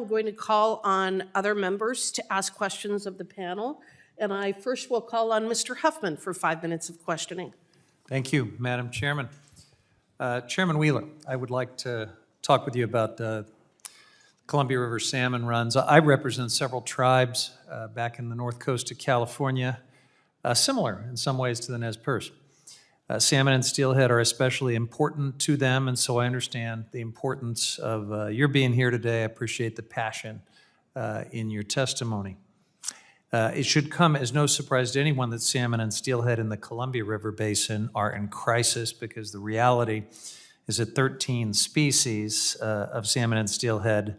I'm going to call on other members to ask questions of the panel. And I first will call on Mr. Huffman for 5 minutes of questioning. Thank you, Madam Chairman. Chairman Wheeler, I would like to talk with you about the Columbia River salmon runs. I represent several tribes back in the north coast of California, similar in some ways to the Nez Perce. Salmon and steelhead are especially important to them, and so I understand the importance of your being here today. I appreciate the passion in your testimony. It should come as no surprise to anyone that salmon and steelhead in the Columbia River Basin are in crisis, because the reality is that 13 species of salmon and steelhead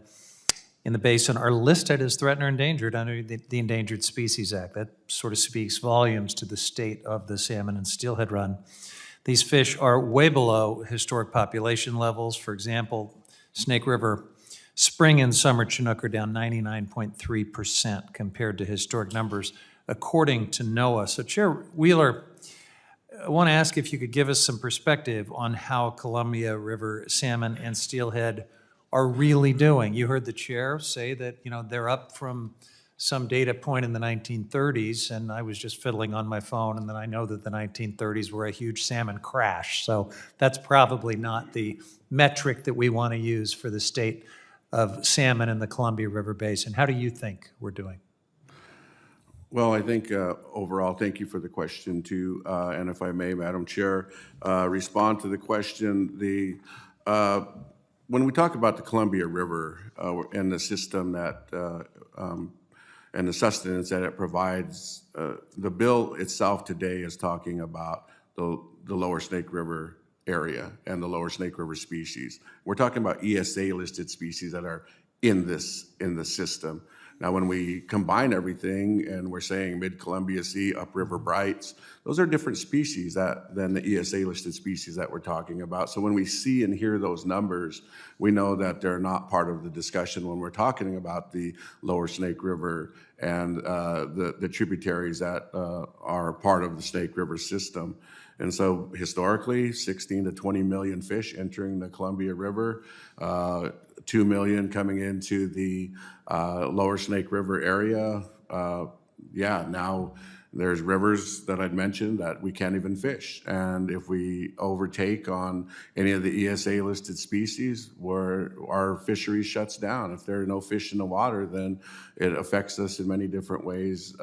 in the basin are listed as threatened or endangered under the Endangered Species Act. That sort of speaks volumes to the state of the salmon and steelhead run. These fish are way below historic population levels. For example, Snake River spring and summer Chinook are down 99.3% compared to historic numbers, according to NOAA. So Chair Wheeler, I want to ask if you could give us some perspective on how Columbia River salmon and steelhead are really doing. You heard the chair say that, they're up from some data point in the 1930s, and I was just fiddling on my phone, and then I know that the 1930s were a huge salmon crash. So that's probably not the metric that we want to use for the state of salmon in the Columbia River Basin. How do you think we're doing? Well, I think overall, thank you for the question too. And if I may, Madam Chair, respond to the question. When we talk about the Columbia River and the system that and the sustenance that it provides, the bill itself today is talking about the lower Snake River area and the lower Snake River species. We're talking about ESA listed species that are in the system. Now, when we combine everything and we're saying mid-Columbia Sea, upriver brights, those are different species than the ESA listed species that we're talking about. So when we see and hear those numbers, we know that they're not part of the discussion when we're talking about the lower Snake River and the tributaries that are part of the Snake River system. And so historically, 16 to 20 million fish entering the Columbia River, 2 million coming into the lower Snake River area. Now there's rivers that I'd mentioned that we can't even fish. And if we overtake on any of the ESA listed species, our fishery shuts down. If there are no fish in the water, then it affects us in many different ways.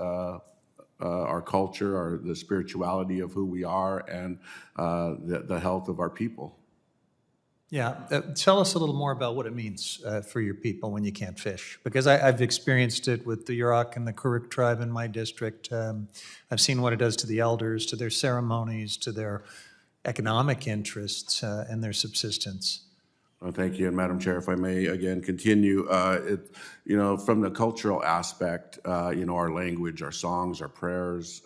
Our culture, the spirituality of who we are, and the health of our people. Yeah, tell us a little more about what it means for your people when you can't fish, because I've experienced it with the Yurok and the Karuk tribe in my district. I've seen what it does to the elders, to their ceremonies, to their economic interests, and their subsistence. Well, thank you, and Madam Chair, if I may again continue, from the cultural aspect, our language, our songs, our prayers,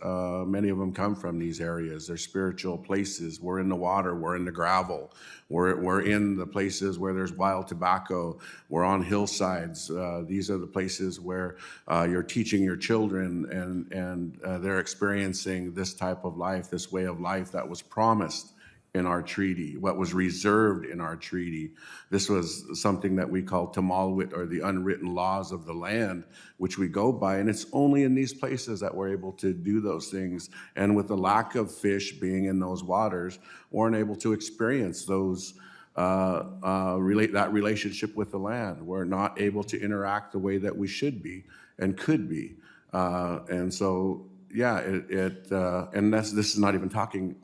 many of them come from these areas. They're spiritual places. We're in the water. We're in the gravel. We're in the places where there's wild tobacco. We're on hillsides. These are the places where you're teaching your children, and they're experiencing this type of life, this way of life that was promised in our treaty, what was reserved in our treaty. This was something that we call Tamalwit, or the unwritten laws of the land, which we go by, and it's only in these places that we're able to do those things. And with the lack of fish being in those waters, we're unable to experience those that relationship with the land. We're not able to interact the way that we should be and could be. And so, yeah, and this is not even talking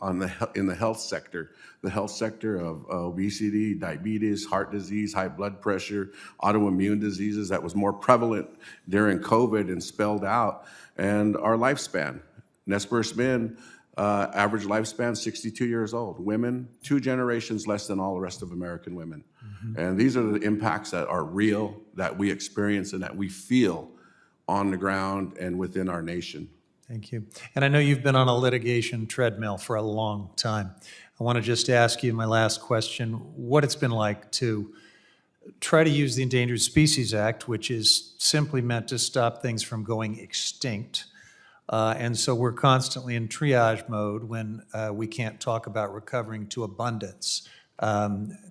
in the health sector. The health sector of obesity, diabetes, heart disease, high blood pressure, autoimmune diseases that was more prevalent during COVID and spelled out, and our lifespan. Nez Perce men, average lifespan 62 years old. Women, 2 generations less than all the rest of American women. Mm-hmm. And these are the impacts that are real, that we experience and that we feel on the ground and within our nation. Thank you. And I know you've been on a litigation treadmill for a long time. I want to just ask you my last question, what it's been like to try to use the Endangered Species Act, which is simply meant to stop things from going extinct. And so we're constantly in triage mode when we can't talk about recovering to abundance.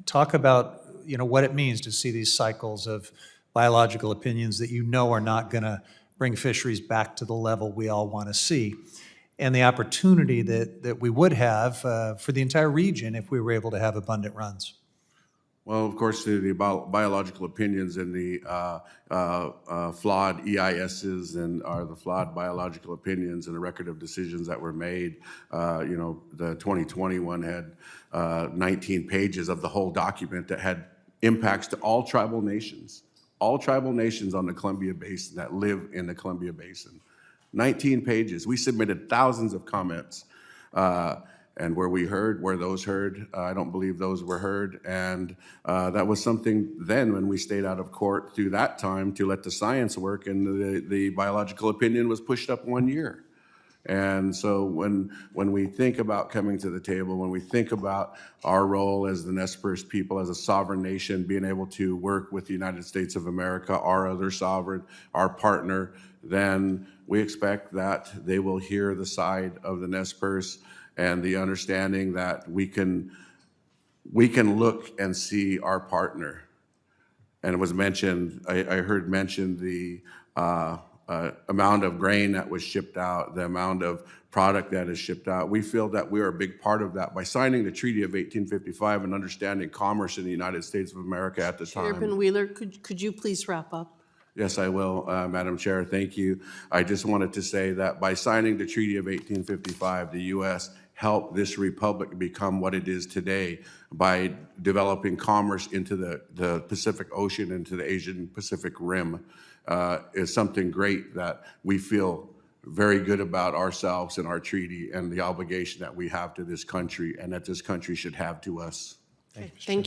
Talk about what it means to see these cycles of biological opinions that you know are not going to bring fisheries back to the level we all want to see, and the opportunity that we would have for the entire region if we were able to have abundant runs. Well, of course, the biological opinions and the flawed EISs and are the flawed biological opinions and the record of decisions that were made. The 2021 had 19 pages of the whole document that had impacts to all tribal nations on the Columbia Basin that live in the Columbia Basin. 19 pages. We submitted thousands of comments. And were those heard? I don't believe those were heard. And that was something then when we stayed out of court through that time to let the science work, and the biological opinion was pushed up 1 year. And so when we think about coming to the table, when we think about our role as the Nez Perce people, as a sovereign nation, being able to work with the United States of America, our other sovereign, our partner, then we expect that they will hear the side of the Nez Perce and the understanding that we can look and see our partner. And it was mentioned, I heard mentioned the amount of grain that was shipped out, the amount of product that is shipped out. We feel that we are a big part of that by signing the Treaty of 1855 and understanding commerce in the United States of America at the time. Chairman Wheeler, could you please wrap up? Yes, I will, Madam Chair. Thank you. I just wanted to say that by signing the Treaty of 1855, the U.S. helped this republic become what it is today by developing commerce into the Pacific Ocean, into the Asian Pacific Rim, is something great that we feel very good about ourselves and our treaty and the obligation that we have to this country and that this country should have to us. Thank you.